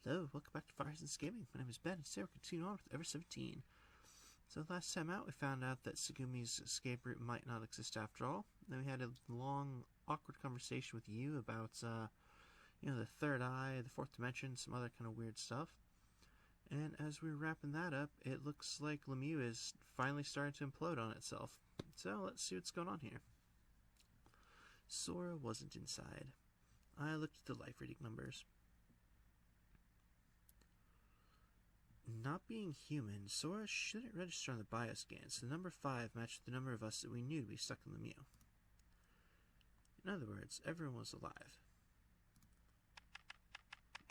Hello, welcome back to Fires and Gaming. My name is Ben, and today we're continuing on with Ever17. So last time out, we found out that Segumi's escape route might not exist after all. Then we had a long, awkward conversation with you about, the third eye, the fourth dimension, some other kind of weird stuff. And as we were wrapping that up, it looks like Lemieux is finally starting to implode on itself. So let's see what's going on here. Sora wasn't inside. I looked at the life reading numbers. Not being human, Sora shouldn't register on the bioscans. The number 5 matched the number of us that we knew to be stuck in Lemieux. In other words, everyone was alive.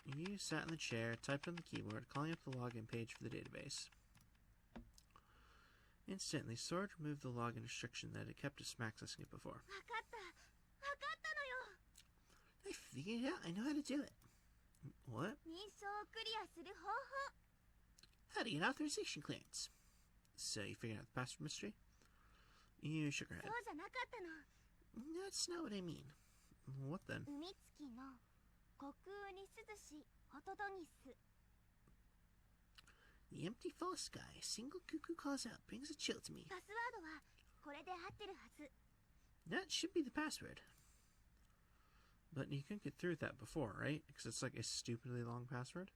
You sat in the chair, typed on the keyboard, calling up the login page for the database. Instantly, Sora removed the login restriction that had kept us from accessing it before. I figured it out. I know how to do it. What? How to get authorization clearance. So you figured out the password mystery? You shook her head. That's not what I mean. What then? The empty fall sky, a single cuckoo calls out, brings a chill to me. That should be the password. But you couldn't get through with that before, right? Because it's like a stupidly long password.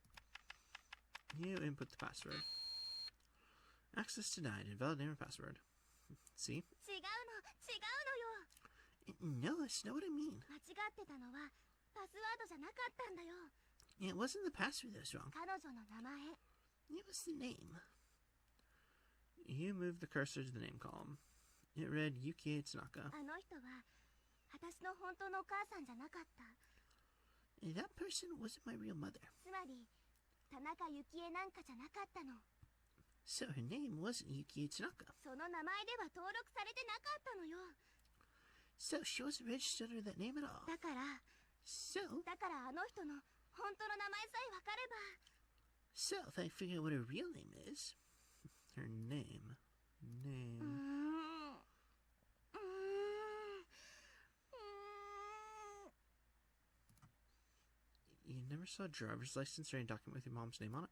You input the password. Access denied. Invalid name and password. See? No, that's not what I mean. It wasn't the password that was wrong. It was the name. You moved the cursor to the name column. It read Yukie Tanaka. That person wasn't my real mother. So her name wasn't Yukie Tanaka. So she wasn't registered under that name at all. So if I figure out what her real name is, her name. You never saw a driver's license or any document with your mom's name on it?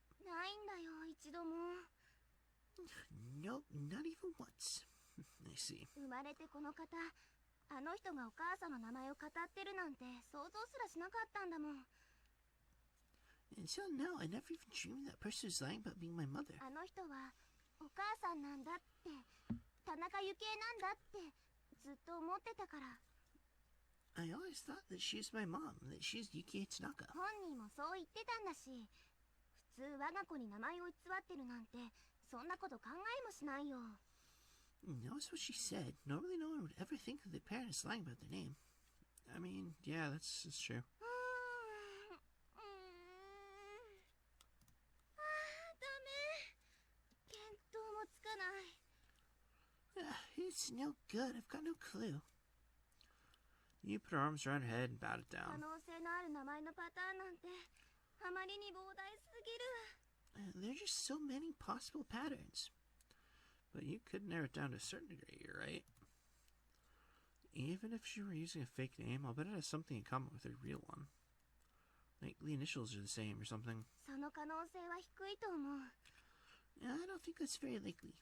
Nope, not even once. I see. Until now, I never even dreamed that person was lying about being my mother. I always thought that she was my mom, that she was Yukie Tanaka. That's what she said. Normally no one would ever think that their parent is lying about their name. I mean, yeah, that's true. It's no good. I've got no clue. You put her arms around her head and bowed it down. There are just so many possible patterns. But you could narrow it down to a certain degree, you're right. Even if she were using a fake name, I'll bet it has something in common with her real one. Like the initials are the same or something. I don't think that's very likely.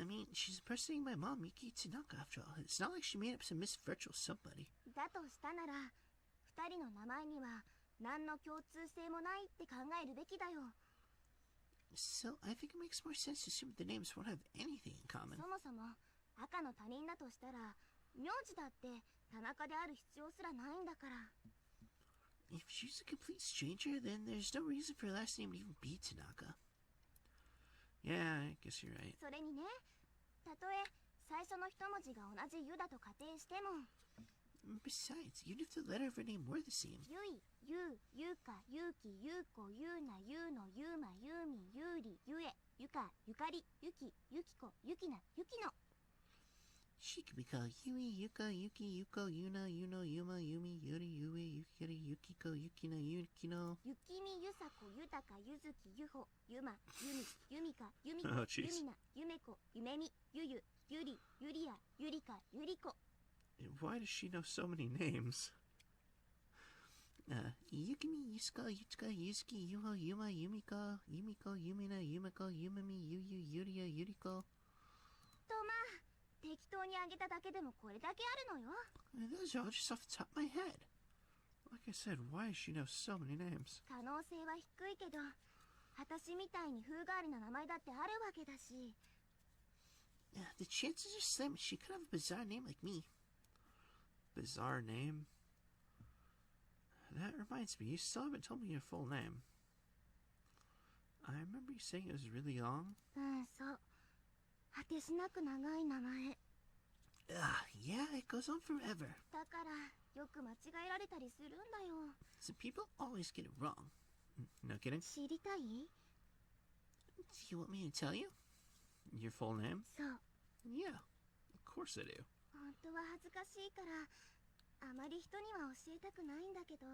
I mean, she's impersonating my mom, Yukie Tanaka, after all. It's not like she made up some Miss Virtual somebody. So, I think it makes more sense to assume that the names won't have anything in common. If she's a complete stranger, then there's no reason for her last name to even be Tanaka. Yeah, I guess you're right. Besides, even if the letter of her name were the same. She could be called Yui, Yuka, Yuki, Yuko, Yuna, Yuno, Yuma, Yumi, Yuri, Yui, Yukiri, Yukiko, Yukino, Yukino. Yukimi, Yusako, Yutaka, Yuzuki, Yuho, Yuma, Yumi, Yumika, Oh, Yumiko, jeez. Yumina, Yumeko, Yumemi, Yuyu, Yuri, Yuria, Yurika, Yuriko. Why does she know so many names? Yukimi, Yusuka, Yutuka, Yuzuki, Yuho, Yuma, Yumiko, Yumiko, Yumina, Yumiko, Yumami, Yuyu, Yuria, Yuriko. とまあ、適当にあげただけでもこれだけあるのよ。 Those are all just off the top of my head. Like I said, why does she know so many names? 可能性は低いけど、私みたいに風変わりな名前だってあるわけだし。The chances are slim she could have a bizarre name like me. Bizarre name? That reminds me, you still haven't told me your full name. I remember you saying it was really long. そう。果てしなく長い名前。Yeah, it goes on forever. だから、よく間違えられたりするんだよ。So people always get it wrong. No kidding. 知りたい？ Do you want me to tell you? Your full name? そう。Yeah, of course I do. 本当は恥ずかしいから、あまり人には教えたくないんだけど。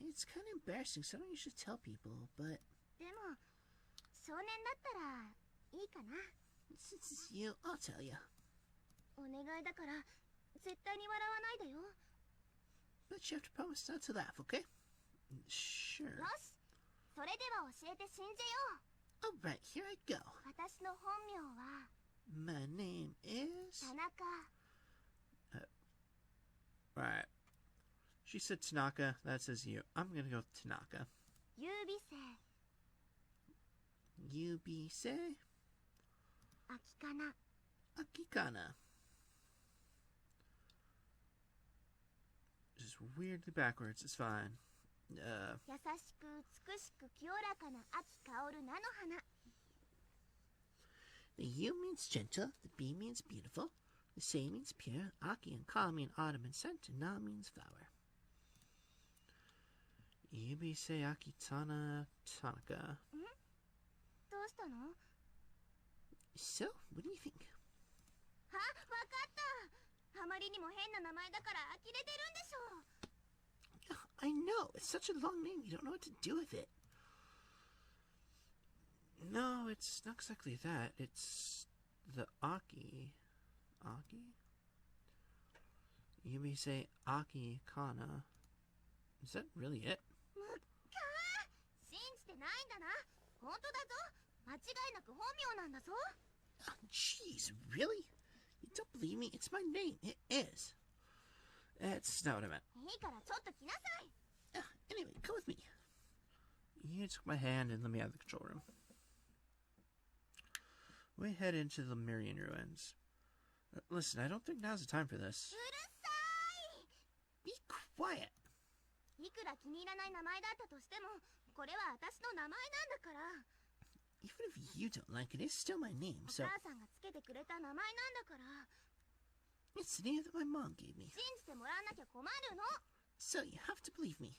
It's kind of embarrassing, so I don't usually tell people, but... でも、少年だったら、いいかな。Since it's you, I'll tell you. お願いだから、絶対に笑わないでよ。 But you have to promise not to laugh, okay? Sure. よし。それでは教えて信じよう。 Alright, here I go. 私の本名は、 My name is... 田中。Alright. She said Tanaka, that says you. I'm gonna go with Tanaka. 優美生。 Yubise 秋かな。 Akikana. Just weirdly backwards, it's fine. 優しく美しく清らかな秋香る菜の花。 The U means gentle, the B means beautiful, the Se means pure, Aki and Ka mean autumn and scent, and Na means flower. Yubise Akitana Tanaka. どうしたの？ So, what do you think? あ、わかった。あまりにも変な名前だから呆れてるんでしょ。 I know, it's such a long name, you don't know what to do with it. No, it's not exactly that. It's the Aki. Aki? You may say Aki Kana. Is that really it? むっかー。信じてないんだな。本当だぞ。間違いなく本名なんだぞ。 Jeez, really? You don't believe me? It's my name. It is. That's not what I meant. いいからちょっと来なさい。 Anyway, come with me. You took my hand and let me out of the control room. We head into the Marian ruins. Listen, I don't think now's the time for this. うるさい。 Be quiet. いくら気に入らない名前だったとしても、これは私の名前なんだから。 Even if you don't like it, it's still my name, お so... 母さんがつけてくれた名前なんだから。 It's the name that my mom gave me. 信じてもらわなきゃ困るの。 So you have to believe me.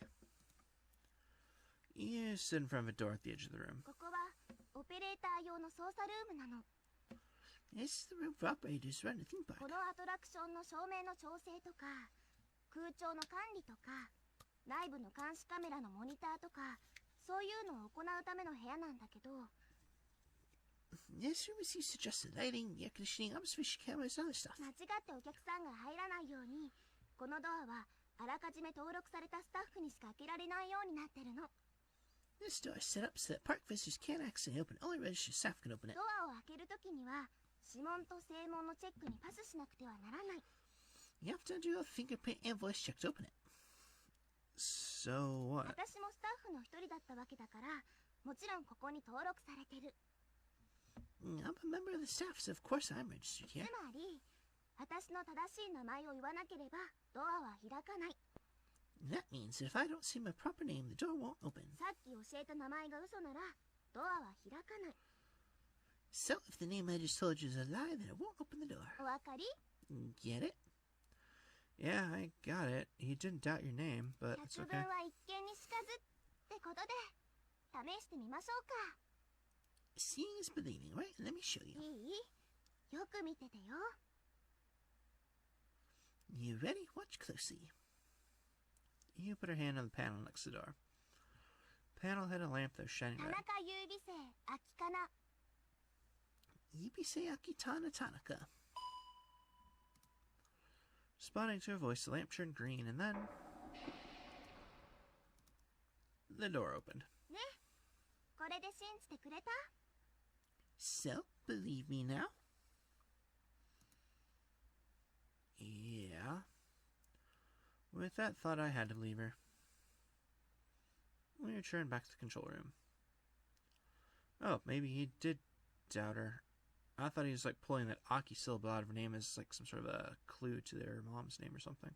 You stood in front of a door at the edge of the room. ここはオペレーター用の操作ルームなの。 This is the room for operators run a theme park. このアトラクションの照明の調整とか、空調の管理とか、内部の監視カメラのモニターとか、そういうのを行うための部屋なんだけど。 This room is used to adjust the lighting, the air conditioning, observation cameras, and other stuff. 間違ってお客さんが入らないように、このドアはあらかじめ登録されたスタッフにしか開けられないようになってるの。 This door is set up so that park visitors can't accidentally open it. Only registered staff can open it. ドアを開けるときには、指紋と声紋のチェックにパスしなくてはならない。 You have to do a fingerprint and voice check to open it. So what? 私もスタッフの一人だったわけだから、もちろんここに登録されてる。 I'm a member of the staff, so of course I'm registered つ here. まり、私の正しい名前を言わなければ、ドアは開かない。 That means if I don't say my proper name, the door won't open. さっき教えた名前が嘘なら、ドアは開かない。 So if the name I just told you is a lie, then it won't open the door. お分かり？ Get it? Yeah, I got it. You didn't doubt your name, but it's 百聞 okay. は一見にしかずってことで、試してみましょうか。 Seeing is believing, right? Let me show you. いい？よく見ててよ。 You ready? Watch closely. You put her hand on the panel next to the door. Panel had a lamp that was shining 田 red. 中優美生秋かな。 Yibise Akitana Tanaka. Responding to her voice, the lamp turned green, and then the door opened. ね、これで信じてくれた？ So, believe me now? Yeah. With that thought, I had to leave her. We returned back to the control room. Oh, maybe he did doubt her. I thought he was like pulling that Aki syllable out of her name as like some sort of a clue to their mom's name or something.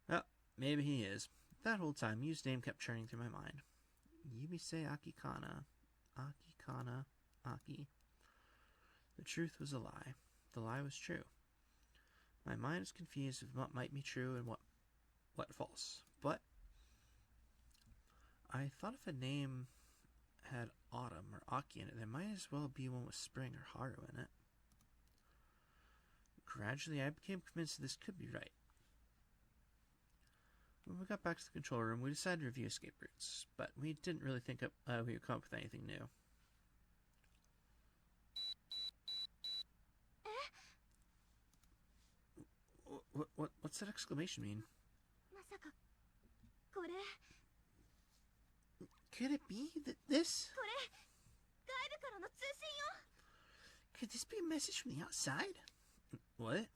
Well, maybe he is. That whole time, Yu's name kept churning through my mind. Yubise Akikana. Akikana. Aki. The truth was a lie. The lie was true. My mind is confused with what might be true and what false. But I thought if a name had autumn or Aki in it, there might as well be one with spring or Haru in it. Gradually, I became convinced that this could be right. When we got back to the control room, we decided to review escape routes, but we didn't really think we would come up with anything new. What's that exclamation mean? まさかこれ Could it be that this? これ外部からの通信よ。 Could this be a message from the outside? What?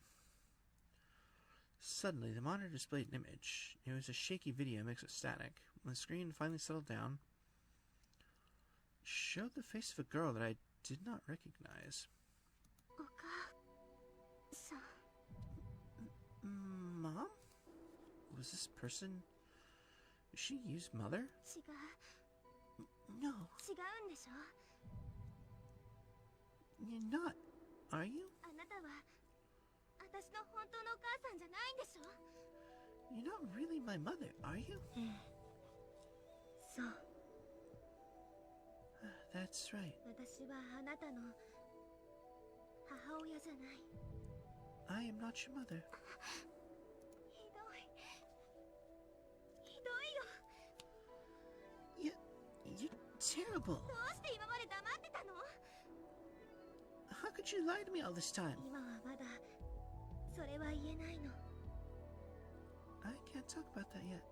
Suddenly, the monitor displayed an image. It was a shaky video mixed with static. When the screen finally settled down, it showed the face of a girl that I did not recognize. お母さん。 Mom? Was this person... Was she Yu's mother? 違う No, 違うんでしょ。 you're not. Are you? あなたは私の本当のお母さんじゃないんでしょ。 You're not really my mother, are you? そう。 That's right. 私はあなたの母親じゃない。 I am not your mother. ひどい。ひどいよ。 You're terrible. どうして今まで黙ってたの？ How could you lie to me all this time? 今はまだそれは言えないの。 I can't talk about that yet.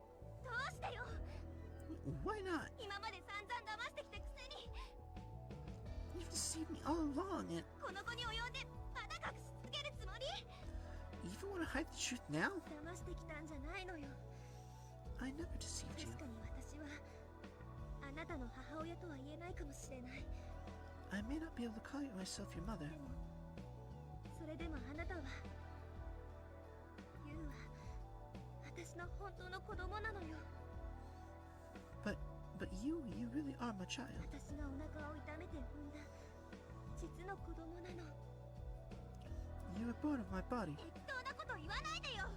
どうしてよ。 Why not? 今まで散々騙してきたくせに、 You've deceived me all along, and この子に及んでまだ隠し続けるつもり？ you even want to hide the truth now? 騙してきたんじゃないのよ。 I never deceived 確 you. かに私はあなたの母親とは言えないかもしれない。 I may not be able to call you myself your mother. でもそれでもあなたはユウは私の本当の子供なのよ。 But you really are my child. 私がお腹を痛めて産んだ実の子供なの。 You were born of my body. 適当なこと言わないでよ。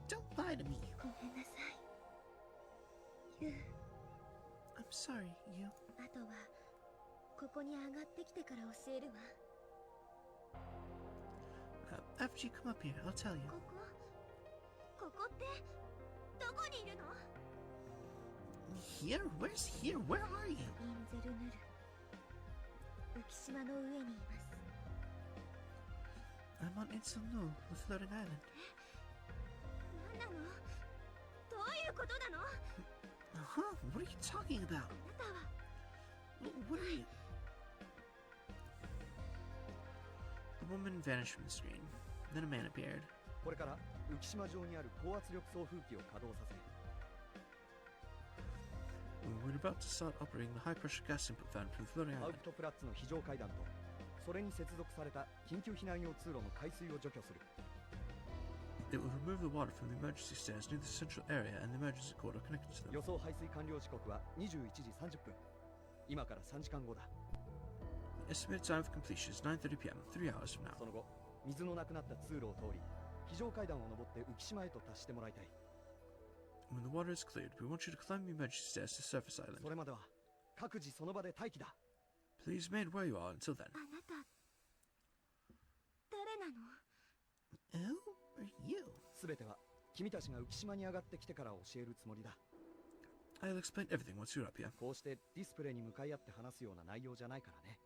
Don't lie to me. ごめんなさいユウ。 I'm sorry, you. あとはここに上がってきてから教えるわ。 After you come up here, I'll tell you. ここってどこにいるの？ Here? Where's here? Where are you? インゼルヌル浮島の上にいます。 I'm on Insulnul, the floating island. 何なの？どういうことなの？ Huh? What are you talking about? あなたは What are you... The woman vanished from the screen. Then a man appeared. これから浮島上にある高圧力送風機を稼働させ、 We were about to start operating the high-pressure gas input fan from the floating アウ island. トプラッツの非常階段とそれに接続された緊急避難用通路の海水を除去する。 It will remove the water from the emergency stairs near the central area and the emergency corridor connected to them. 予想排水完了時刻は21時30分。今から3時間後だ。 The estimated time of completion is 9:30 p.m., 3 hours from そ now. の後、水のなくなった通路を通り、非常階段を登って浮島へと達してもらいたい。 When the water is cleared, we want you to climb the emergency stairs to Surface Island. それまでは各自その場で待機だ。 Please remain where you are until then. あなたなの？ Who are you? 全ては君たちが浮島に上がってきてから教えるつもりだ。 I'll explain everything once you're up here. こうしてディスプレイに向かい合って話すような内容じゃないからね。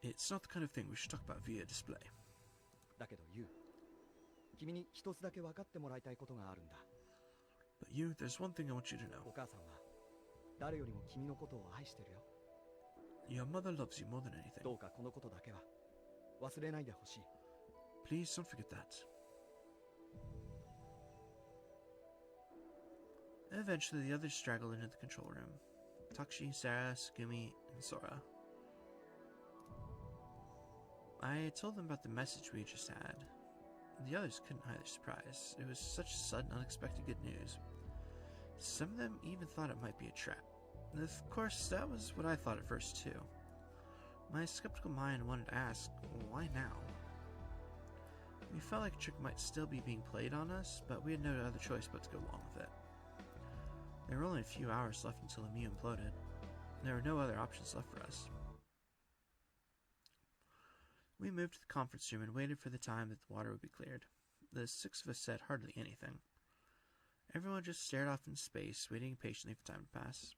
It's not the kind of thing we should talk about via display. だけどユウ、君に一つだけ分かってもらいたいことがあるんだ。 But you, there's one thing I want you to お know. 母さんは誰よりも君のことを愛してるよ。 Your mother loves you more than anything. どうかこのことだけは忘れないでほしい。 Please don't forget that. Eventually, the others straggled into the control room. Takshi, Sarah, Sugumi, and Sora. I told them about the message we just had. The others couldn't hide their surprise. It was such sudden, unexpected good news. Some of them even thought it might be a trap. Of course, that was what I thought at first, too. My skeptical mind wanted to ask, why now? We felt like a trick might still be being played on us, but we had no other choice but to go along with it. There were only a few hours left until the Mu imploded. There were no other options left for us. We moved to the conference room and waited for the time that the water would be cleared. The six of us said hardly anything. Everyone just stared off into space, waiting patiently for time to pass.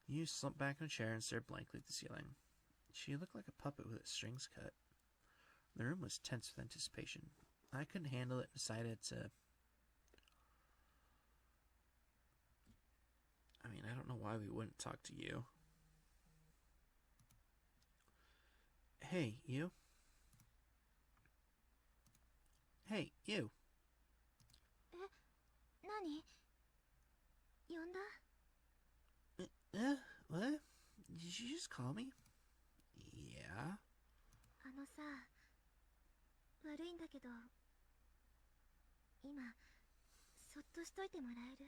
Yu slumped back in a chair and stared blankly at the ceiling. She looked like a puppet with its strings cut. The room was tense with anticipation. I couldn't handle it and decided to... I don't know why we wouldn't talk to you. Hey, you. Hey, you. 何？呼んだ？ What? Did you just call me? Yeah? あのさ、悪いんだけど、今、そっとしといてもらえる？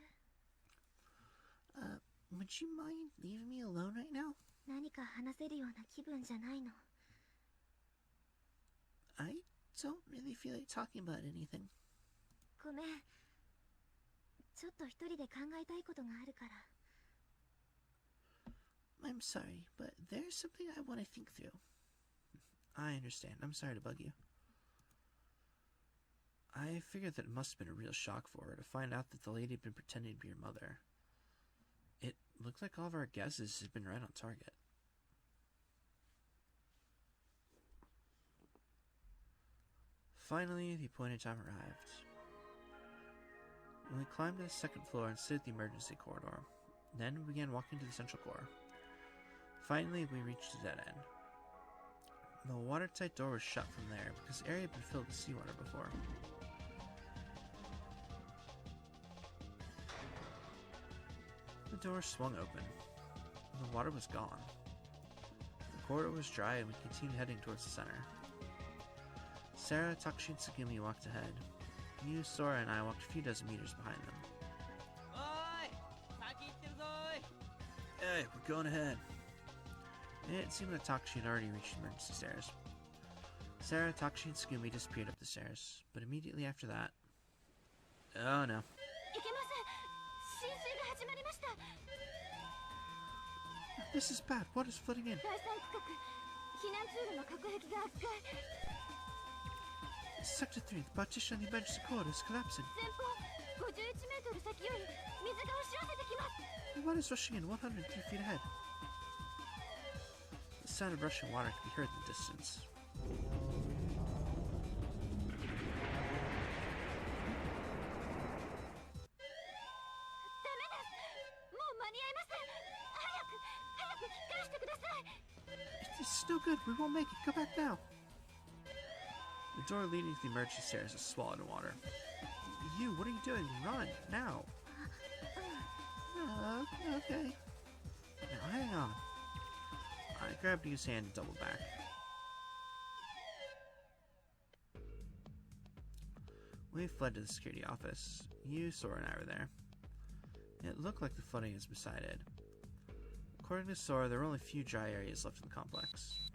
Would you mind leaving me alone right now? 何か話せるような気分じゃないの。 I don't really feel like talking about anything. ごめん。ちょっと一人で考えたいことがあるから。 I'm sorry, but there's something I want to think through. I understand. I'm sorry to bug you. I figured that it must have been a real shock for her to find out that the lady had been pretending to be your mother. It looked like all of our guesses had been right on target. Finally, the appointed time arrived. We climbed to the second floor and stood at the emergency corridor. Then we began walking to the central core. Finally, we reached a dead end. The watertight door was shut from there because the area had been filled with seawater before. The door swung open. The water was gone. The corridor was dry and we continued heading towards the center. Sarah, Takshi, and Sugumi walked ahead. Yu, Sora, and I walked a few dozen meters behind them. Hey, we're going ahead. It seemed that Takshi had already reached the emergency stairs. Sarah, Takshi, and Sugumi disappeared up the stairs, but immediately after that... Oh no. This is bad. Water's flooding in. Sector 3, the partition on the emergency corridor is collapsing. The water's rushing in 103 feet ahead. The sound of rushing water could be heard in the distance. This is no good. We won't make it. Go back now. The door leading to the emergency stairs is swallowed in water. You, what are you doing? Run, now. Okay. Now hang on. I grabbed Yu's hand and doubled back. We fled to the security office. Yu, Sora, and I were there. It looked like the flooding had subsided. According to Sora, there were only a few dry areas left in the complex.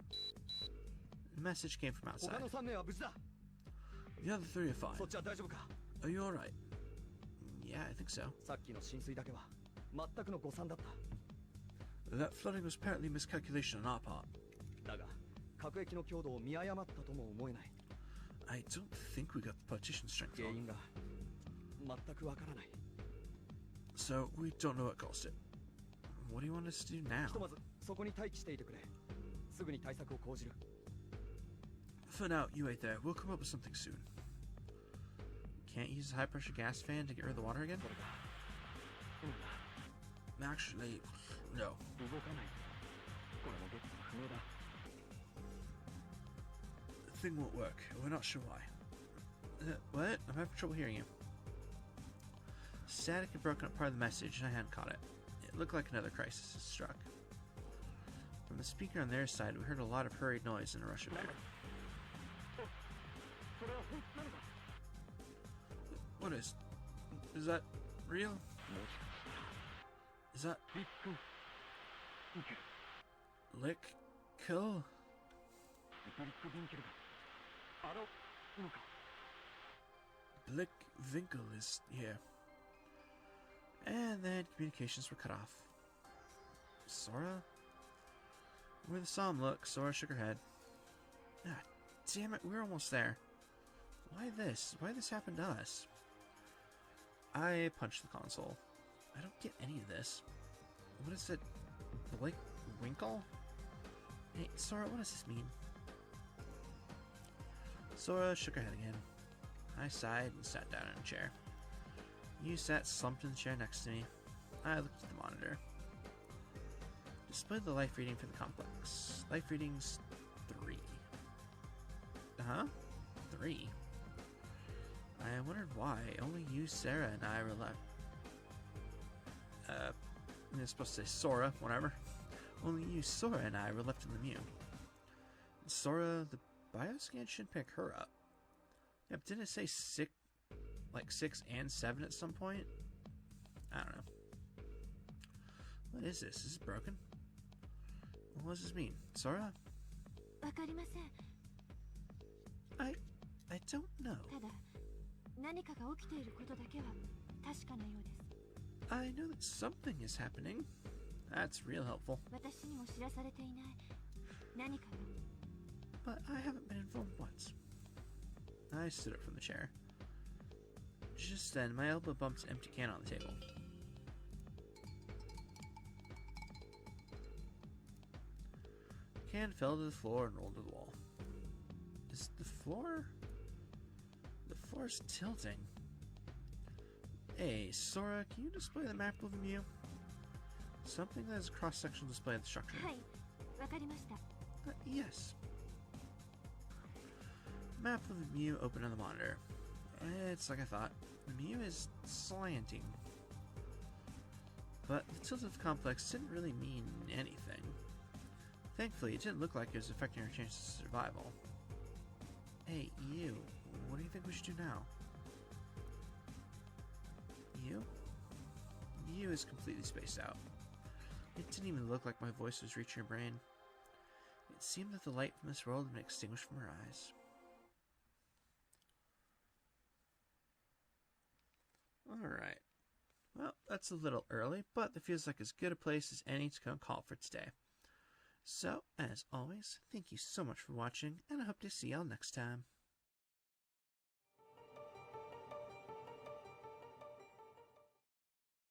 The message came from outside. The other three are fine. Are you alright? Yeah, I think so. That flooding was apparently a miscalculation on our part. I don't think we got the partition strength 原 on. 因が全くわからない。 So we don't know what caused it. What do you want us to do now? ひとまずそこに待機していてくれ。すぐに対策を講じる。 For now, you wait there. We'll come up with something soon. Can't use a high pressure gas fan to get rid of the water again? それが。うんだ。 Actually, no. 動かない。これもどこか不明だ。 The thing won't work. We're not sure why. What? I'm having trouble hearing you. Static had broken up part of the message, and I hadn't caught it. It looked like another crisis had struck. From the speaker on their side, we heard a lot of hurried noise and a rush of air. それは本当なのか。 What is? Is that real? もしかし Is that たら。ビッグ。ビンケル。 Lick? Kill? メタリックビンケルが。あののか。 Blick Winkel is here. And then communications were cut off. Sora? Where the saw him look, Sora shook her head. Ah, damn it, we're almost there. Why this? Why this happened to us? I punched the console. I don't get any of this. What is it? Blick Winkle? Hey, Sora, what does this mean? Sora shook her head again. I sighed and sat down in a chair. You sat slumped in the chair next to me. I looked at the monitor. Displayed the life reading for the complex. Life readings 3. Huh? 3? I wondered why. Only you, Sarah, and I were left. I'm supposed to say Sora, whatever. Only you, Sora, and I were left in the Mew. Sora, the bioscan should pick her up. Yep, didn't it say 6 and 7 at some point? I don't know. What is this? Is this broken? What does this mean? Sora? わかりません。 I don't know. ただ何かが起きていることだけは確かなようです。 I know that something is happening. That's real helpful. 私にも知らされていない何かが。 But I haven't been informed once. I stood up from the chair. Just then, my elbow bumped an empty can on the table. The can fell to the floor and rolled to the wall. Is the floor? The floor's tilting. Hey, Sora, can you display the map of the Mew? Something that is a cross-sectional display of the structure. はい、わかりました。 Yes. Map of the Mew opened on the monitor. It's like I thought. The Mew is slanting. But the tilt of the complex didn't really mean anything. Thankfully, it didn't look like it was affecting our chances of survival. Hey, you. What do you think we should do now? You? You is completely spaced out. It didn't even look like my voice was reaching her brain. It seemed that the light from this world had been extinguished from her eyes. Alright. Well, that's a little early, but it feels like as good a place as any to come call for today. So, as always, thank you so much for watching, and I hope to see y'all next time.